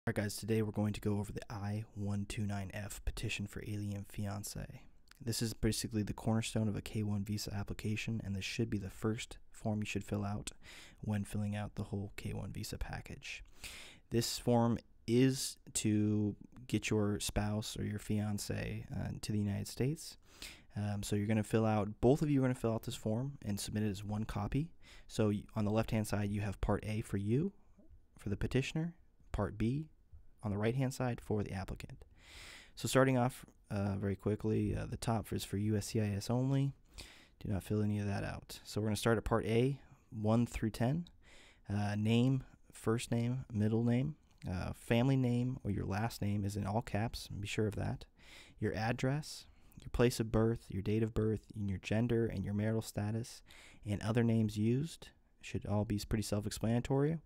Alright guys, today we're going to go over the I-129F petition for alien fiancé. This is basically the cornerstone of a K-1 visa application, and this should be the first form you should fill out when filling out the whole K-1 visa package. This form is to get your spouse or your fiancé to the United States. So you're going to fill out, both of you are going to fill out this form and submit it as one copy. So on the left hand side you have part A for you, for the petitioner, part B on the right hand side for the applicant. So starting off very quickly, the top is for USCIS only. Do not fill any of that out. So we're going to start at part A, 1 through 10. Name, first name, middle name, family name or your last name is in all caps, be sure of that. Your address, your place of birth, your date of birth, and your gender and your marital status, and other names used should all be pretty self-explanatory.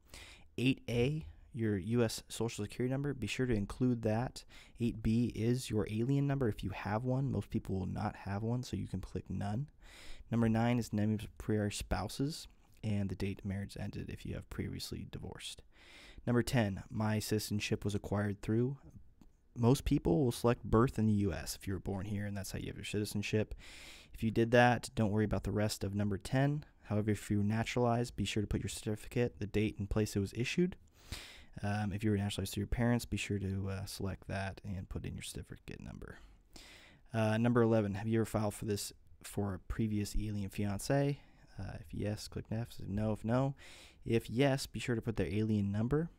8A, your U.S. Social Security number, be sure to include that. 8B is your alien number if you have one. Most people will not have one, so you can click none. Number 9 is names of prior spouses and the date marriage ended if you have previously divorced. Number 10, my citizenship was acquired through. Most people will select birth in the U.S. if you were born here, and that's how you have your citizenship. If you did that, don't worry about the rest of number 10. However, if you were naturalized, be sure to put your certificate, the date and place it was issued. If you were naturalized through your parents, be sure to select that and put in your certificate number. Number 11, have you ever filed for this for a previous alien fiancé? If yes, click next. If no, if no. If yes, be sure to put their alien number.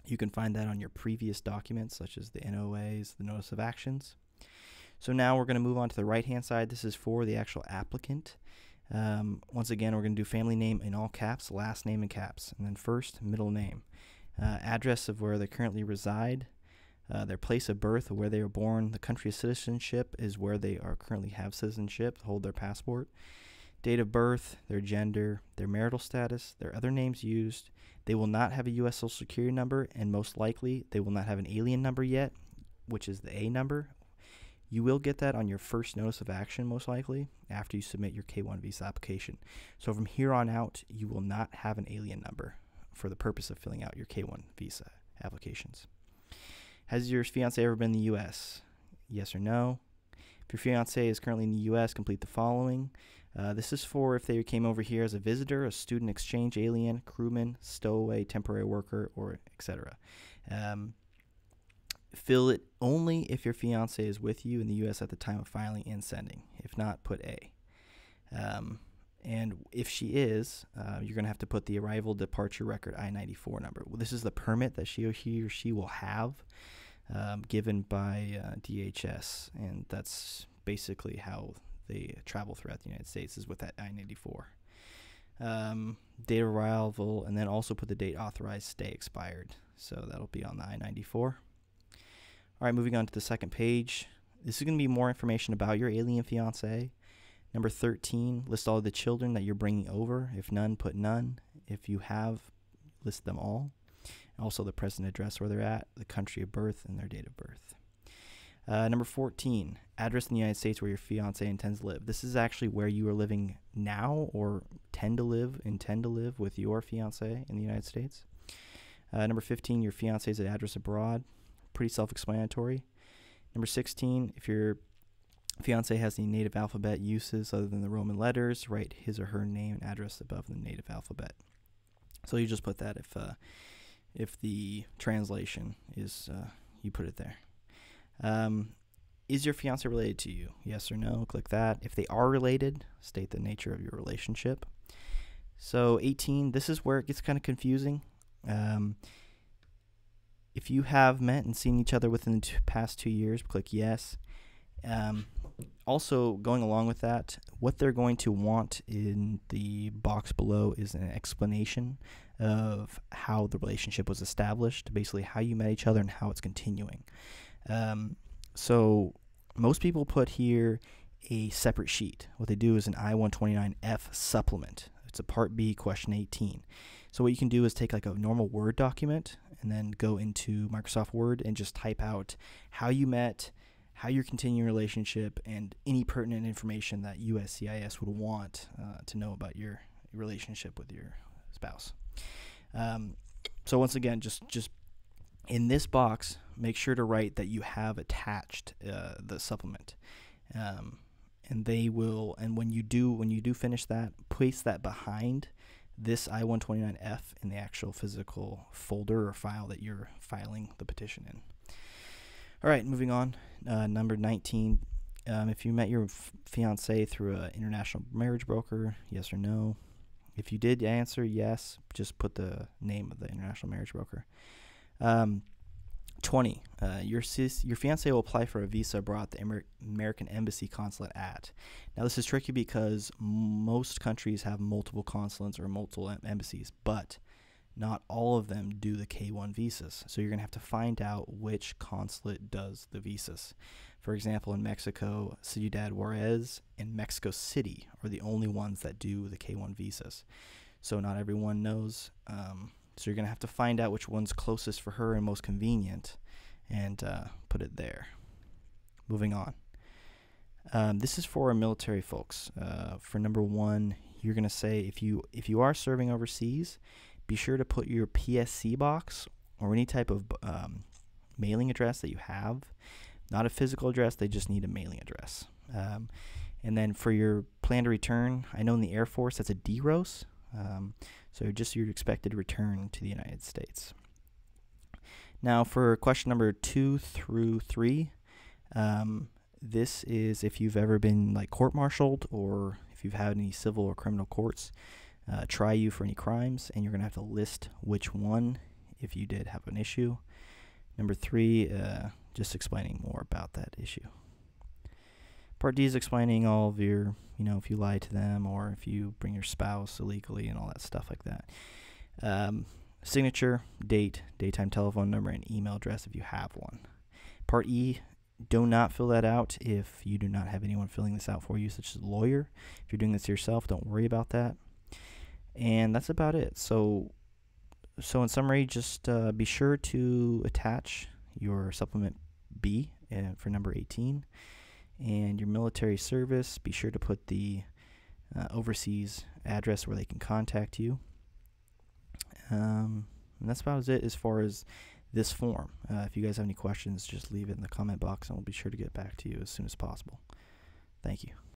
You can find that on your previous documents, such as the NOAs, the Notice of Actions. So now we're going to move on to the right-hand side. This is for the actual applicant. Once again, we're going to do family name in all caps, last name in caps, and then first, middle name. Address of where they currently reside, their place of birth, where they were born, the country of citizenship is where they are currently have citizenship, hold their passport, date of birth, their gender, their marital status, their other names used. They will not have a U.S. Social Security number, and most likely they will not have an alien number yet, which is the A number. You will get that on your first notice of action, most likely, after you submit your K-1 visa application. So from here on out, you will not have an alien number for the purpose of filling out your K-1 visa applications. Has your fiancé ever been in the U.S.? Yes or no? If your fiancé is currently in the U.S., complete the following. This is for if they came over here as a visitor, a student exchange alien, crewman, stowaway, temporary worker, or etc. Fill it only if your fiancé is with you in the U.S. at the time of filing and sending. If not, put A. And if she is, you're going to have to put the arrival departure record I-94 number. Well, this is the permit that he or she will have given by DHS, and that's basically how they travel throughout the United States is with that I-94. Date of arrival, and then also put the date authorized stay expired. So that'll be on the I-94. All right, moving on to the second page. This is going to be more information about your alien fiancé. Number 13, list all of the children that you're bringing over. If none, put none. If you have, list them all. Also the present address where they're at, the country of birth, and their date of birth. Number 14, address in the United States where your fiancé intends to live. This is actually where you are living now or intend to live with your fiancé in the United States. Number 15, your fiancé's address abroad. Pretty self-explanatory. Number 16, if your fiancé has any native alphabet uses other than the Roman letters, write his or her name and address above the native alphabet. So you just put that if the translation is you put it there. Is your fiancé related to you? Yes or no? Click that. If they are related, state the nature of your relationship. So 18, this is where it gets kind of confusing. If you have met and seen each other within the past 2 years, click yes. Also, going along with that, what they're going to want in the box below is an explanation of how the relationship was established, basically how you met each other and how it's continuing. So most people put here a separate sheet. What they do is an I-129F supplement. It's a Part B, question 18. So what you can do is take like a normal Word document and then go into Microsoft Word and just type out how you met, how you're continuing your relationship, and any pertinent information that USCIS would want to know about your relationship with your spouse. So once again, just In this box, make sure to write that you have attached the supplement. And they will, and when you do finish that, place that behind this I-129F in the actual physical folder or file that you're filing the petition in. All right, moving on. Number 19, if you met your fiancé through an international marriage broker, yes or no? If you did answer yes, just put the name of the international marriage broker. 20. Your fiancé will apply for a visa abroad at the American Embassy consulate at. Now, this is tricky because most countries have multiple consulates or multiple embassies, but not all of them do the K-1 visas. So you're going to have to find out which consulate does the visas. For example, in Mexico, Ciudad Juarez and Mexico City are the only ones that do the K-1 visas. So not everyone knows. So you're going to have to find out which one's closest for her and most convenient and put it there. Moving on. This is for our military folks. For number 1, you're going to say if you are serving overseas, be sure to put your PSC box or any type of mailing address that you have. Not a physical address, they just need a mailing address. And then for your plan to return, I know in the Air Force that's a DROS. So just your expected return to the United States. Now for question number 2 through 3, this is if you've ever been like court-martialed or if you've had any civil or criminal courts try you for any crimes, and you're going to have to list which one if you did have an issue. Number 3, just explaining more about that issue. Part D is explaining all of your, if you lie to them or if you bring your spouse illegally and all that stuff like that. Signature, date, daytime telephone number, and email address if you have one. Part E, do not fill that out if you do not have anyone filling this out for you, such as a lawyer. If you're doing this yourself, don't worry about that. And that's about it. So in summary, just be sure to attach your supplement B for number 18. And your military service, be sure to put the overseas address where they can contact you. And that's about it as far as this form. If you guys have any questions, just leave it in the comment box and we'll be sure to get back to you as soon as possible. Thank you.